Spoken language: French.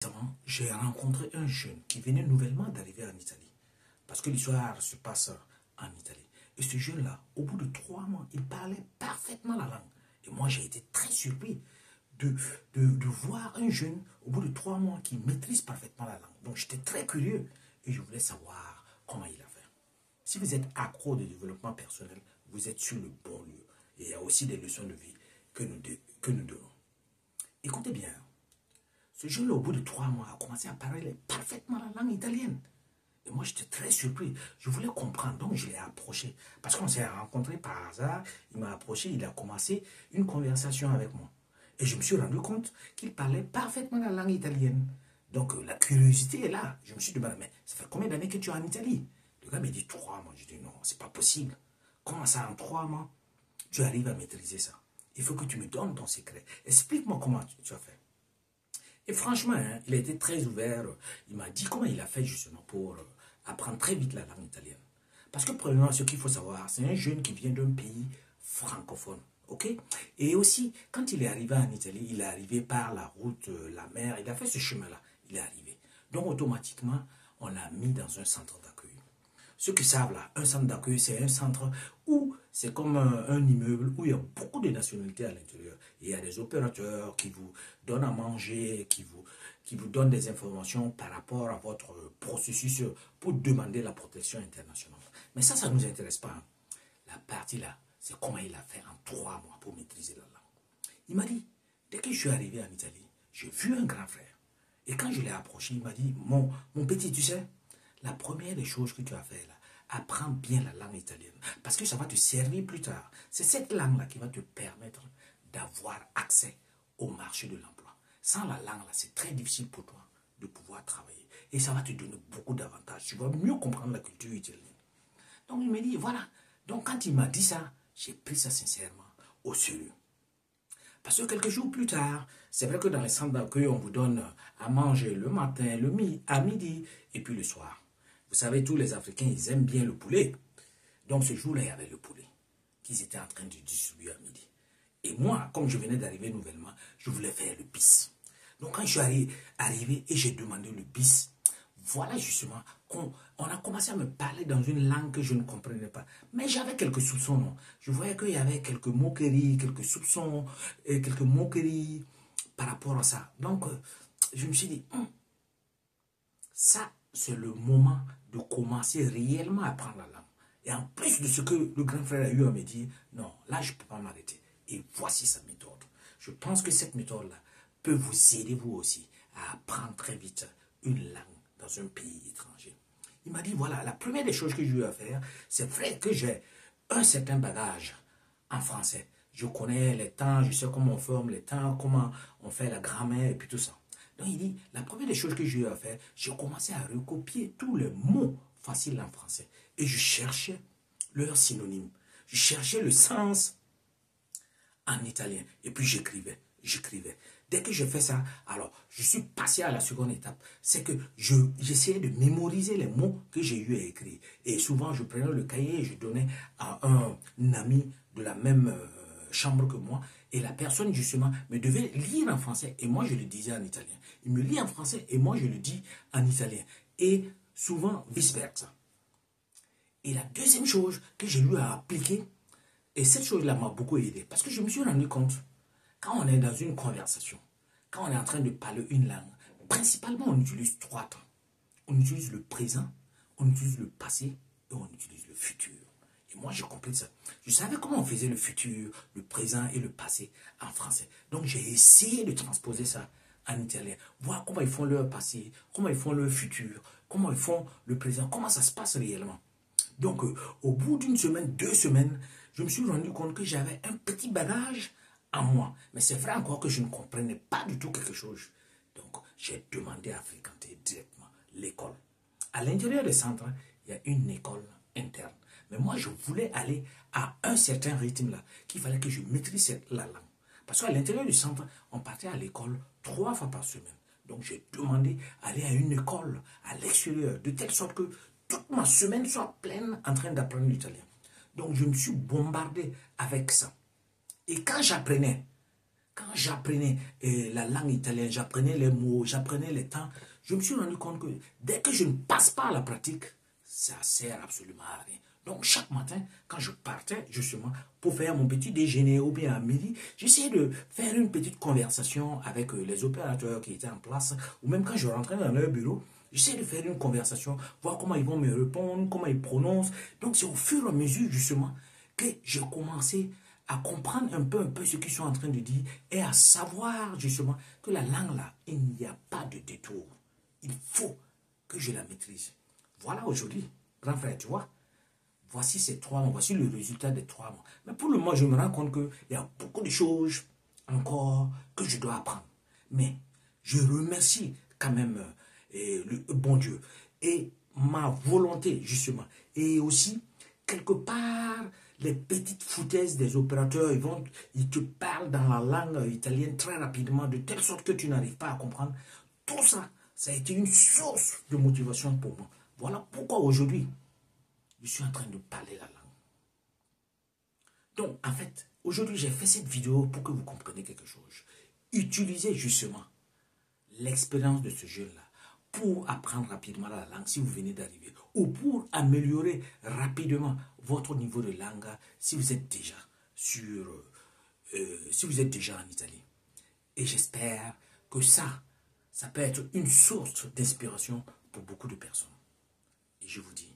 Récemment, j'ai rencontré un jeune qui venait nouvellement d'arriver en Italie. Parce que l'histoire se passe en Italie. Et ce jeune-là, au bout de 3 mois, il parlait parfaitement la langue. Et moi, j'ai été très surpris de voir un jeune, au bout de 3 mois, qui maîtrise parfaitement la langue. Donc, j'étais très curieux et je voulais savoir comment il a fait. Si vous êtes accro de développement personnel, vous êtes sur le bon lieu. Et il y a aussi des leçons de vie que nous donnons. Écoutez bien. Ce jeune-là, au bout de 3 mois, a commencé à parler parfaitement la langue italienne. Et moi, j'étais très surpris. Je voulais comprendre, donc je l'ai approché. Parce qu'on s'est rencontrés par hasard. Il m'a approché, il a commencé une conversation avec moi. Et je me suis rendu compte qu'il parlait parfaitement la langue italienne. Donc, la curiosité est là. Je me suis demandé, mais ça fait combien d'années que tu es en Italie? Le gars m'a dit 3 mois. Je dis, non, c'est pas possible. Comment ça, en 3 mois, tu arrives à maîtriser ça? Il faut que tu me donnes ton secret. Explique-moi comment tu as fait. Et franchement, hein, il a été très ouvert. Il m'a dit comment il a fait justement pour apprendre très vite la langue italienne. Parce que premièrement, ce qu'il faut savoir, c'est un jeune qui vient d'un pays francophone. Ok? Et aussi, quand il est arrivé en Italie, il est arrivé par la route, la mer. Il a fait ce chemin-là. Il est arrivé. Donc automatiquement, on l'a mis dans un centre d'accueil. Ceux qui savent là, un centre d'accueil, c'est un centre où c'est comme un immeuble où il y a beaucoup de nationalités à l'intérieur. Il y a des opérateurs qui vous donnent à manger, qui vous donnent des informations par rapport à votre processus pour demander la protection internationale. Mais ça ne nous intéresse pas. Hein. La partie là, c'est comment il a fait en 3 mois pour maîtriser la langue. Il m'a dit, dès que je suis arrivé en Italie, j'ai vu un grand frère. Et quand je l'ai approché, il m'a dit, mon petit, tu sais, la première des choses que tu as fait là, apprends bien la langue italienne. Parce que ça va te servir plus tard. C'est cette langue-là qui va te permettre d'avoir accès au marché de l'emploi. Sans la langue, là, c'est très difficile pour toi de pouvoir travailler. Et ça va te donner beaucoup d'avantages. Tu vas mieux comprendre la culture italienne. Donc il me dit, voilà. Donc quand il m'a dit ça, j'ai pris ça sincèrement au sérieux. Parce que quelques jours plus tard, c'est vrai que dans les centres d'accueil, on vous donne à manger le matin, à midi et puis le soir. Vous savez, tous les Africains, ils aiment bien le poulet. Donc ce jour-là, il y avait le poulet qu'ils étaient en train de distribuer à midi. Et moi, comme je venais d'arriver nouvellement, je voulais faire le bis. Donc quand je suis arrivé et j'ai demandé le bis, voilà justement qu'on a commencé à me parler dans une langue que je ne comprenais pas. Mais j'avais quelques soupçons. Non? Je voyais qu'il y avait quelques moqueries, quelques soupçons, et quelques moqueries par rapport à ça. Donc je me suis dit, ça c'est le moment de commencer réellement à apprendre la langue. Et en plus de ce que le grand frère a eu à me dire, non, là je ne peux pas m'arrêter. Et voici sa méthode. Je pense que cette méthode-là peut vous aider vous aussi à apprendre très vite une langue dans un pays étranger. Il m'a dit, voilà, la première des choses que j'ai eu à faire, c'est vrai que j'ai un certain bagage en français. Je connais les temps, je sais comment on forme les temps, comment on fait la grammaire et puis tout ça. Donc il dit, la première des choses que j'ai eu à faire, j'ai commencé à recopier tous les mots faciles en français. Et je cherchais leur synonyme. Je cherchais le sens en italien. Et puis j'écrivais. Dès que je fais ça, alors je suis passé à la seconde étape. C'est que j'essayais de mémoriser les mots que j'ai eu à écrire. Et souvent, je prenais le cahier et je donnais à un ami de la même chambre que moi. Et la personne, justement, me devait lire en français. Et moi, je le disais en italien. Il me lit en français et moi, je le dis en italien. Et souvent, vice-versa. Et la deuxième chose que j'ai eu à appliquer, et cette chose-là m'a beaucoup aidé, parce que je me suis rendu compte, quand on est dans une conversation, quand on est en train de parler une langue, principalement on utilise 3 temps. On utilise le présent, on utilise le passé et on utilise le futur. Et moi j'ai compris ça. Je savais comment on faisait le futur, le présent et le passé en français. Donc j'ai essayé de transposer ça en italien. Voir comment ils font leur passé, comment ils font leur futur, comment ils font le présent, comment ça se passe réellement. Donc, au bout d'une semaine, 2 semaines, je me suis rendu compte que j'avais un petit bagage en moi. Mais c'est vrai encore que je ne comprenais pas du tout quelque chose. Donc, j'ai demandé à fréquenter directement l'école. À l'intérieur des centres, il y a une école interne. Mais moi, je voulais aller à un certain rythme là, qu'il fallait que je maîtrise la langue. Parce qu'à l'intérieur du centre, on partait à l'école 3 fois par semaine. Donc, j'ai demandé d'aller à une école à l'extérieur, de telle sorte que toute ma semaine soit pleine en train d'apprendre l'italien. Donc, je me suis bombardé avec ça. Et quand quand j'apprenais la langue italienne, j'apprenais les mots, j'apprenais les temps, je me suis rendu compte que dès que je ne passe pas à la pratique, ça sert absolument à rien. Donc chaque matin, quand je partais justement pour faire mon petit déjeuner ou bien à midi, j'essayais de faire une petite conversation avec les opérateurs qui étaient en place, ou même quand je rentrais dans leur bureau, j'essayais de faire une conversation, voir comment ils vont me répondre, comment ils prononcent. Donc c'est au fur et à mesure justement que j'ai commencé à comprendre un peu ce qu'ils sont en train de dire et à savoir justement que la langue là, il n'y a pas de détour. Il faut que je la maîtrise. Voilà aujourd'hui, grand frère, tu vois. Voici ces 3 mois, voici le résultat des 3 mois. Mais pour le moment, je me rends compte qu'il y a beaucoup de choses encore que je dois apprendre. Mais je remercie quand même le bon Dieu et ma volonté, justement. Et aussi, quelque part, les petites foutaises des opérateurs, ils te parlent dans la langue italienne très rapidement, de telle sorte que tu n'arrives pas à comprendre. Tout ça, ça a été une source de motivation pour moi. Voilà pourquoi aujourd'hui, je suis en train de parler la langue. Donc, en fait, aujourd'hui, j'ai fait cette vidéo pour que vous compreniez quelque chose. Utilisez justement l'expérience de ce jeune-là pour apprendre rapidement la langue si vous venez d'arriver ou pour améliorer rapidement votre niveau de langue si vous êtes déjà si vous êtes déjà en Italie. Et j'espère que ça peut être une source d'inspiration pour beaucoup de personnes. Et je vous dis